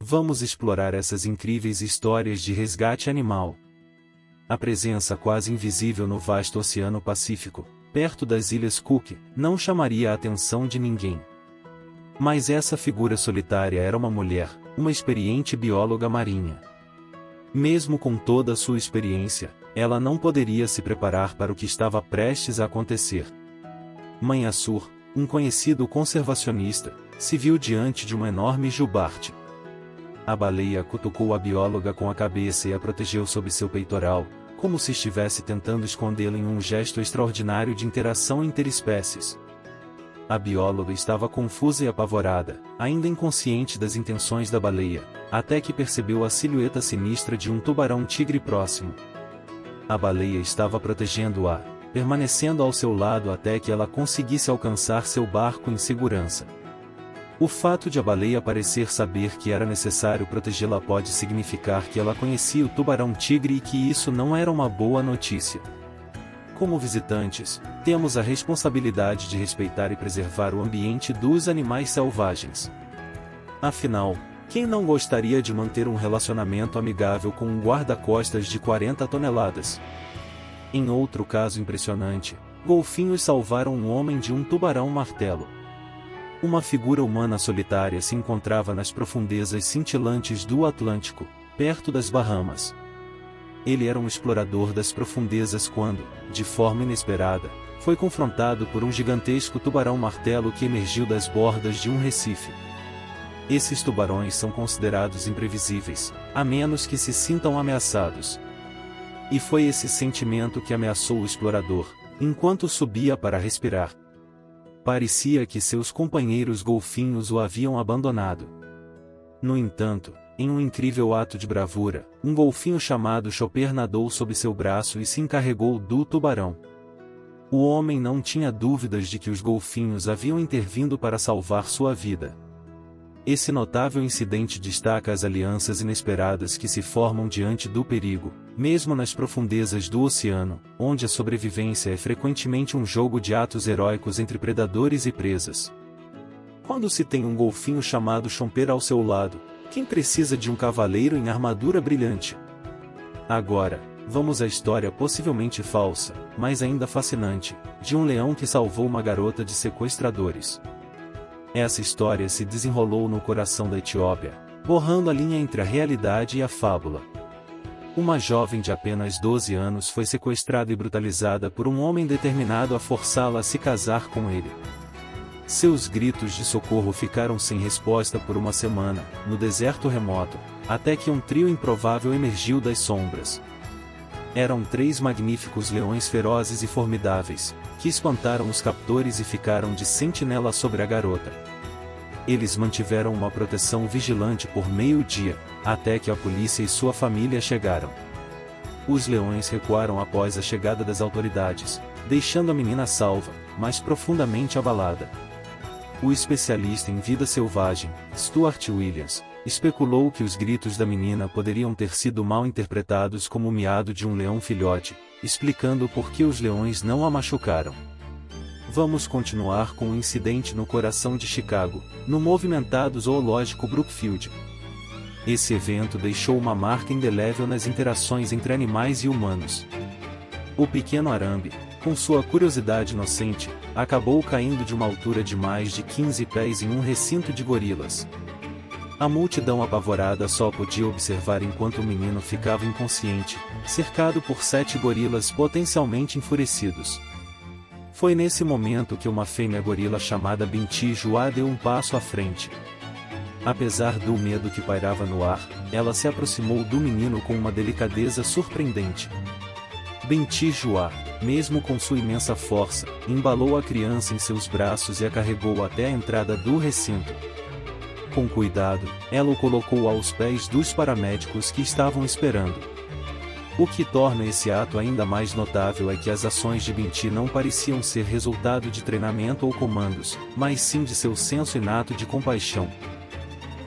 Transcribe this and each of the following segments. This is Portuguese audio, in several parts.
Vamos explorar essas incríveis histórias de resgate animal. A presença quase invisível no vasto Oceano Pacífico, perto das Ilhas Cook, não chamaria a atenção de ninguém. Mas essa figura solitária era uma mulher, uma experiente bióloga marinha. Mesmo com toda a sua experiência, ela não poderia se preparar para o que estava prestes a acontecer. Mãe Assur, um conhecido conservacionista, se viu diante de uma enorme jubarte. A baleia cutucou a bióloga com a cabeça e a protegeu sob seu peitoral, como se estivesse tentando escondê-la em um gesto extraordinário de interação interespécies. A bióloga estava confusa e apavorada, ainda inconsciente das intenções da baleia, até que percebeu a silhueta sinistra de um tubarão-tigre próximo. A baleia estava protegendo-a, permanecendo ao seu lado até que ela conseguisse alcançar seu barco em segurança. O fato de a baleia parecer saber que era necessário protegê-la pode significar que ela conhecia o tubarão-tigre e que isso não era uma boa notícia. Como visitantes, temos a responsabilidade de respeitar e preservar o ambiente dos animais selvagens. Afinal, quem não gostaria de manter um relacionamento amigável com um guarda-costas de 40 toneladas? Em outro caso impressionante, golfinhos salvaram um homem de um tubarão-martelo. Uma figura humana solitária se encontrava nas profundezas cintilantes do Atlântico, perto das Bahamas. Ele era um explorador das profundezas quando, de forma inesperada, foi confrontado por um gigantesco tubarão-martelo que emergiu das bordas de um recife. Esses tubarões são considerados imprevisíveis, a menos que se sintam ameaçados. E foi esse sentimento que ameaçou o explorador, enquanto subia para respirar. Parecia que seus companheiros golfinhos o haviam abandonado. No entanto, em um incrível ato de bravura, um golfinho chamado Chopper nadou sob seu braço e se encarregou do tubarão. O homem não tinha dúvidas de que os golfinhos haviam intervindo para salvar sua vida. Esse notável incidente destaca as alianças inesperadas que se formam diante do perigo, mesmo nas profundezas do oceano, onde a sobrevivência é frequentemente um jogo de atos heróicos entre predadores e presas. Quando se tem um golfinho chamado Chopper ao seu lado, quem precisa de um cavaleiro em armadura brilhante? Agora, vamos à história possivelmente falsa, mas ainda fascinante, de um leão que salvou uma garota de sequestradores. Essa história se desenrolou no coração da Etiópia, borrando a linha entre a realidade e a fábula. Uma jovem de apenas 12 anos foi sequestrada e brutalizada por um homem determinado a forçá-la a se casar com ele. Seus gritos de socorro ficaram sem resposta por uma semana, no deserto remoto, até que um trio improvável emergiu das sombras. Eram 3 magníficos leões ferozes e formidáveis, que espantaram os captores e ficaram de sentinela sobre a garota. Eles mantiveram uma proteção vigilante por meio-dia, até que a polícia e sua família chegaram. Os leões recuaram após a chegada das autoridades, deixando a menina salva, mas profundamente abalada. O especialista em vida selvagem, Stuart Williams, especulou que os gritos da menina poderiam ter sido mal interpretados como o miado de um leão filhote, explicando por que os leões não a machucaram. Vamos continuar com o incidente no coração de Chicago, no movimentado zoológico Brookfield. Esse evento deixou uma marca indelével nas interações entre animais e humanos. O pequeno Arambe, com sua curiosidade inocente, acabou caindo de uma altura de mais de 15 pés em um recinto de gorilas. A multidão apavorada só podia observar enquanto o menino ficava inconsciente, cercado por 7 gorilas potencialmente enfurecidos. Foi nesse momento que uma fêmea gorila chamada Binti Jua deu um passo à frente. Apesar do medo que pairava no ar, ela se aproximou do menino com uma delicadeza surpreendente. Binti Jua, mesmo com sua imensa força, embalou a criança em seus braços e a carregou até a entrada do recinto. Com cuidado, ela o colocou aos pés dos paramédicos que estavam esperando. O que torna esse ato ainda mais notável é que as ações de Binti não pareciam ser resultado de treinamento ou comandos, mas sim de seu senso inato de compaixão.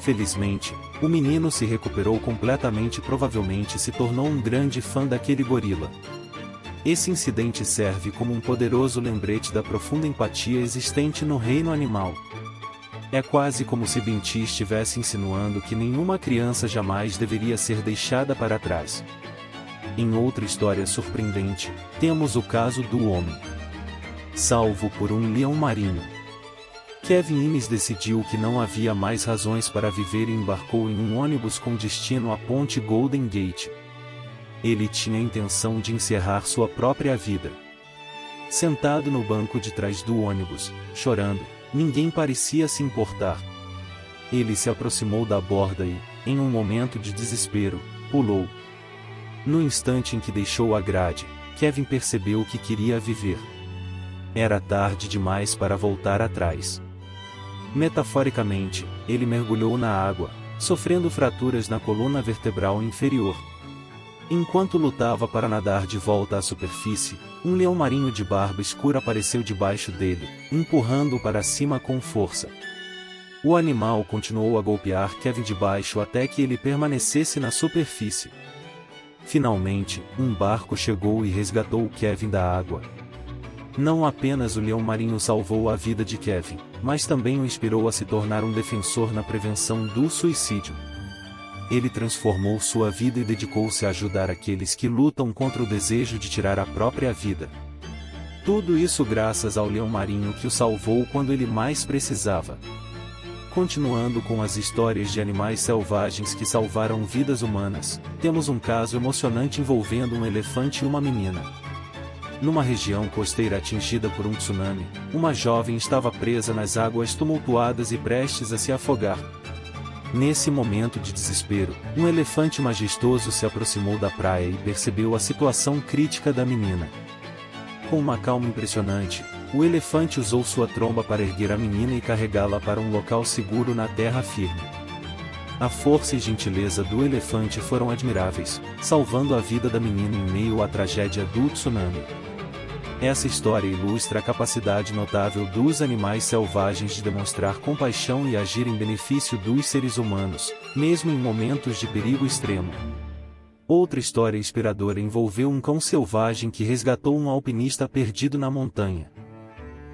Felizmente, o menino se recuperou completamente e provavelmente se tornou um grande fã daquele gorila. Esse incidente serve como um poderoso lembrete da profunda empatia existente no reino animal. É quase como se Binti estivesse insinuando que nenhuma criança jamais deveria ser deixada para trás. Em outra história surpreendente, temos o caso do homem salvo por um leão marinho. Kevin Imes decidiu que não havia mais razões para viver e embarcou em um ônibus com destino à ponte Golden Gate. Ele tinha a intenção de encerrar sua própria vida. Sentado no banco de trás do ônibus, chorando, ninguém parecia se importar. Ele se aproximou da borda e, em um momento de desespero, pulou. No instante em que deixou a grade, Kevin percebeu que queria viver. Era tarde demais para voltar atrás. Metaforicamente, ele mergulhou na água, sofrendo fraturas na coluna vertebral inferior. Enquanto lutava para nadar de volta à superfície, um leão marinho de barba escura apareceu debaixo dele, empurrando-o para cima com força. O animal continuou a golpear Kevin de baixo até que ele permanecesse na superfície. Finalmente, um barco chegou e resgatou Kevin da água. Não apenas o leão marinho salvou a vida de Kevin, mas também o inspirou a se tornar um defensor na prevenção do suicídio. Ele transformou sua vida e dedicou-se a ajudar aqueles que lutam contra o desejo de tirar a própria vida. Tudo isso graças ao leão marinho que o salvou quando ele mais precisava. Continuando com as histórias de animais selvagens que salvaram vidas humanas, temos um caso emocionante envolvendo um elefante e uma menina. Numa região costeira atingida por um tsunami, uma jovem estava presa nas águas tumultuadas e prestes a se afogar. Nesse momento de desespero, um elefante majestoso se aproximou da praia e percebeu a situação crítica da menina. Com uma calma impressionante, o elefante usou sua tromba para erguer a menina e carregá-la para um local seguro na terra firme. A força e gentileza do elefante foram admiráveis, salvando a vida da menina em meio à tragédia do tsunami. Essa história ilustra a capacidade notável dos animais selvagens de demonstrar compaixão e agir em benefício dos seres humanos, mesmo em momentos de perigo extremo. Outra história inspiradora envolveu um cão selvagem que resgatou um alpinista perdido na montanha.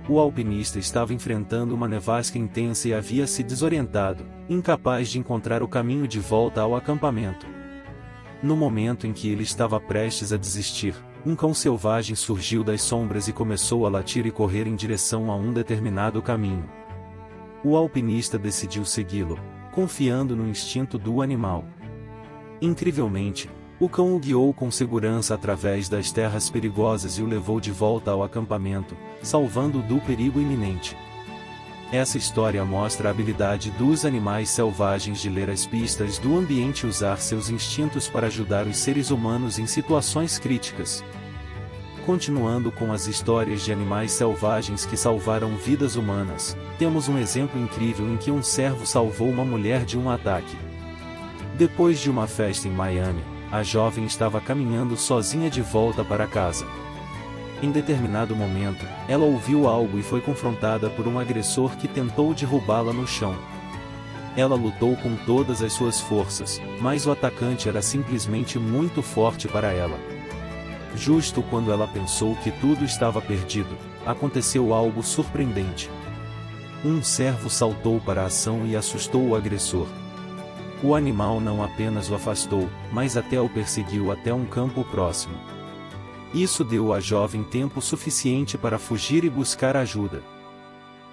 O alpinista estava enfrentando uma nevasca intensa e havia se desorientado, incapaz de encontrar o caminho de volta ao acampamento. No momento em que ele estava prestes a desistir, um cão selvagem surgiu das sombras e começou a latir e correr em direção a um determinado caminho. O alpinista decidiu segui-lo, confiando no instinto do animal. Incrivelmente, o cão o guiou com segurança através das terras perigosas e o levou de volta ao acampamento, salvando-o do perigo iminente. Essa história mostra a habilidade dos animais selvagens de ler as pistas do ambiente e usar seus instintos para ajudar os seres humanos em situações críticas. Continuando com as histórias de animais selvagens que salvaram vidas humanas, temos um exemplo incrível em que um cervo salvou uma mulher de um ataque. Depois de uma festa em Miami, a jovem estava caminhando sozinha de volta para casa. Em determinado momento, ela ouviu algo e foi confrontada por um agressor que tentou derrubá-la no chão. Ela lutou com todas as suas forças, mas o atacante era simplesmente muito forte para ela. Justo quando ela pensou que tudo estava perdido, aconteceu algo surpreendente. Um cervo saltou para a ação e assustou o agressor. O animal não apenas o afastou, mas até o perseguiu até um campo próximo. Isso deu à jovem tempo suficiente para fugir e buscar ajuda.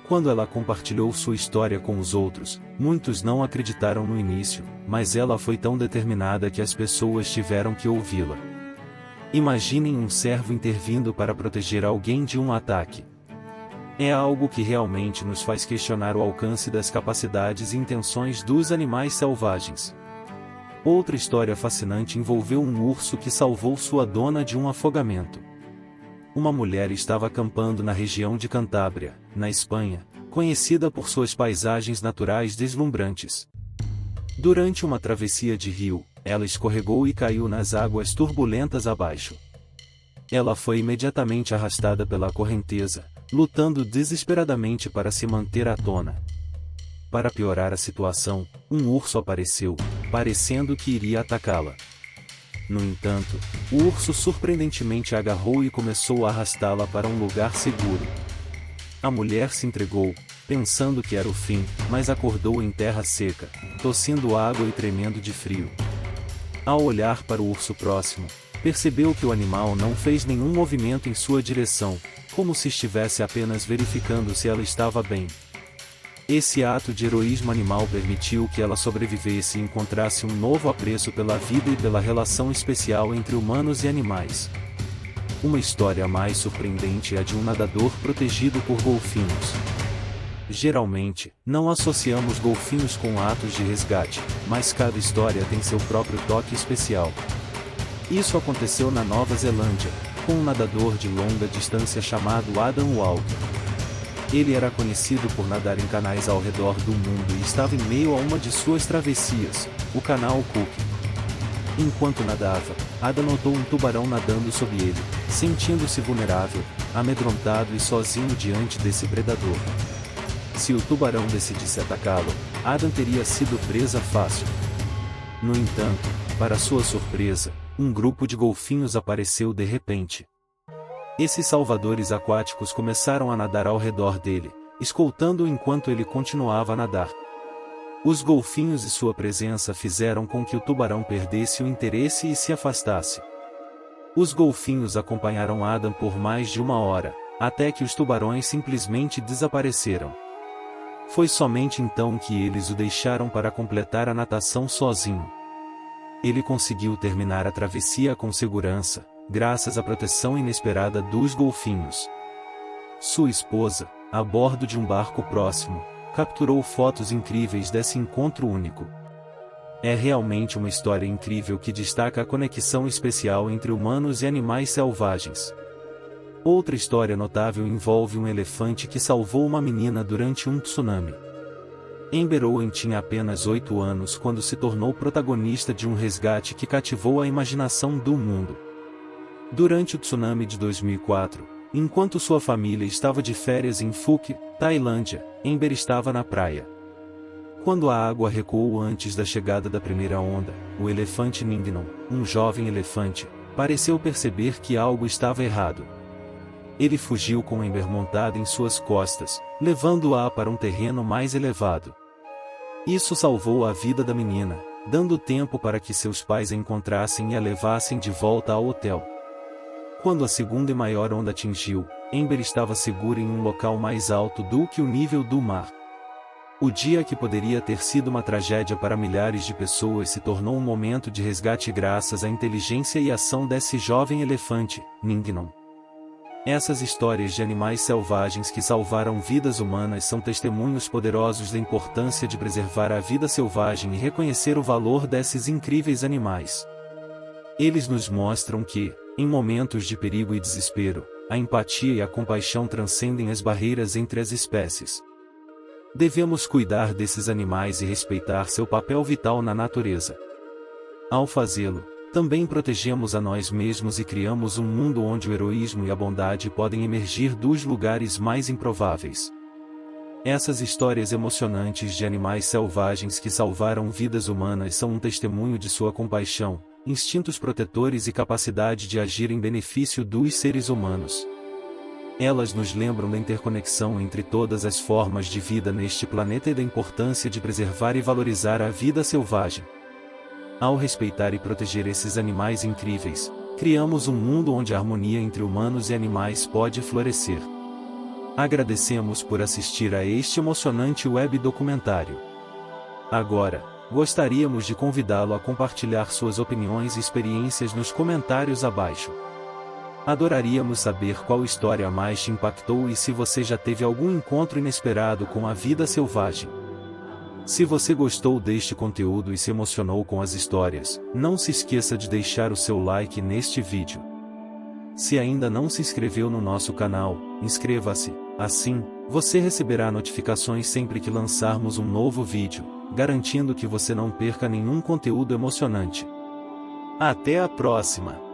Quando ela compartilhou sua história com os outros, muitos não acreditaram no início, mas ela foi tão determinada que as pessoas tiveram que ouvi-la. Imaginem um cervo intervindo para proteger alguém de um ataque. É algo que realmente nos faz questionar o alcance das capacidades e intenções dos animais selvagens. Outra história fascinante envolveu um urso que salvou sua dona de um afogamento. Uma mulher estava acampando na região de Cantábria, na Espanha, conhecida por suas paisagens naturais deslumbrantes. Durante uma travessia de rio, ela escorregou e caiu nas águas turbulentas abaixo. Ela foi imediatamente arrastada pela correnteza, lutando desesperadamente para se manter à tona. Para piorar a situação, um urso apareceu, parecendo que iria atacá-la. No entanto, o urso surpreendentemente a agarrou e começou a arrastá-la para um lugar seguro. A mulher se entregou, pensando que era o fim, mas acordou em terra seca, tossindo água e tremendo de frio. Ao olhar para o urso próximo, percebeu que o animal não fez nenhum movimento em sua direção, como se estivesse apenas verificando se ela estava bem. Esse ato de heroísmo animal permitiu que ela sobrevivesse e encontrasse um novo apreço pela vida e pela relação especial entre humanos e animais. Uma história mais surpreendente é a de um nadador protegido por golfinhos. Geralmente, não associamos golfinhos com atos de resgate, mas cada história tem seu próprio toque especial. Isso aconteceu na Nova Zelândia, com um nadador de longa distância chamado Adam Walker. Ele era conhecido por nadar em canais ao redor do mundo e estava em meio a uma de suas travessias, o Canal Cook. Enquanto nadava, Adam notou um tubarão nadando sob ele, sentindo-se vulnerável, amedrontado e sozinho diante desse predador. Se o tubarão decidisse atacá-lo, Adam teria sido presa fácil. No entanto, para sua surpresa, um grupo de golfinhos apareceu de repente. Esses salvadores aquáticos começaram a nadar ao redor dele, escoltando-o enquanto ele continuava a nadar. Os golfinhos e sua presença fizeram com que o tubarão perdesse o interesse e se afastasse. Os golfinhos acompanharam Adam por mais de 1 hora, até que os tubarões simplesmente desapareceram. Foi somente então que eles o deixaram para completar a natação sozinho. Ele conseguiu terminar a travessia com segurança, graças à proteção inesperada dos golfinhos. Sua esposa, a bordo de um barco próximo, capturou fotos incríveis desse encontro único. É realmente uma história incrível que destaca a conexão especial entre humanos e animais selvagens. Outra história notável envolve um elefante que salvou uma menina durante um tsunami. Amber Owen tinha apenas 8 anos quando se tornou protagonista de um resgate que cativou a imaginação do mundo. Durante o tsunami de 2004, enquanto sua família estava de férias em Phuket, Tailândia, Amber estava na praia. Quando a água recuou antes da chegada da primeira onda, o elefante Ningnon, um jovem elefante, pareceu perceber que algo estava errado. Ele fugiu com Amber montada em suas costas, levando-a para um terreno mais elevado. Isso salvou a vida da menina, dando tempo para que seus pais a encontrassem e a levassem de volta ao hotel. Quando a segunda e maior onda atingiu, Amber estava segura em um local mais alto do que o nível do mar. O dia que poderia ter sido uma tragédia para milhares de pessoas se tornou um momento de resgate graças à inteligência e ação desse jovem elefante, Ningnon. Essas histórias de animais selvagens que salvaram vidas humanas são testemunhos poderosos da importância de preservar a vida selvagem e reconhecer o valor desses incríveis animais. Eles nos mostram que, em momentos de perigo e desespero, a empatia e a compaixão transcendem as barreiras entre as espécies. Devemos cuidar desses animais e respeitar seu papel vital na natureza. Ao fazê-lo, também protegemos a nós mesmos e criamos um mundo onde o heroísmo e a bondade podem emergir dos lugares mais improváveis. Essas histórias emocionantes de animais selvagens que salvaram vidas humanas são um testemunho de sua compaixão, instintos protetores e capacidade de agir em benefício dos seres humanos. Elas nos lembram da interconexão entre todas as formas de vida neste planeta e da importância de preservar e valorizar a vida selvagem. Ao respeitar e proteger esses animais incríveis, criamos um mundo onde a harmonia entre humanos e animais pode florescer. Agradecemos por assistir a este emocionante web documentário. Agora, gostaríamos de convidá-lo a compartilhar suas opiniões e experiências nos comentários abaixo. Adoraríamos saber qual história mais te impactou e se você já teve algum encontro inesperado com a vida selvagem. Se você gostou deste conteúdo e se emocionou com as histórias, não se esqueça de deixar o seu like neste vídeo. Se ainda não se inscreveu no nosso canal, inscreva-se, assim, você receberá notificações sempre que lançarmos um novo vídeo, garantindo que você não perca nenhum conteúdo emocionante. Até a próxima!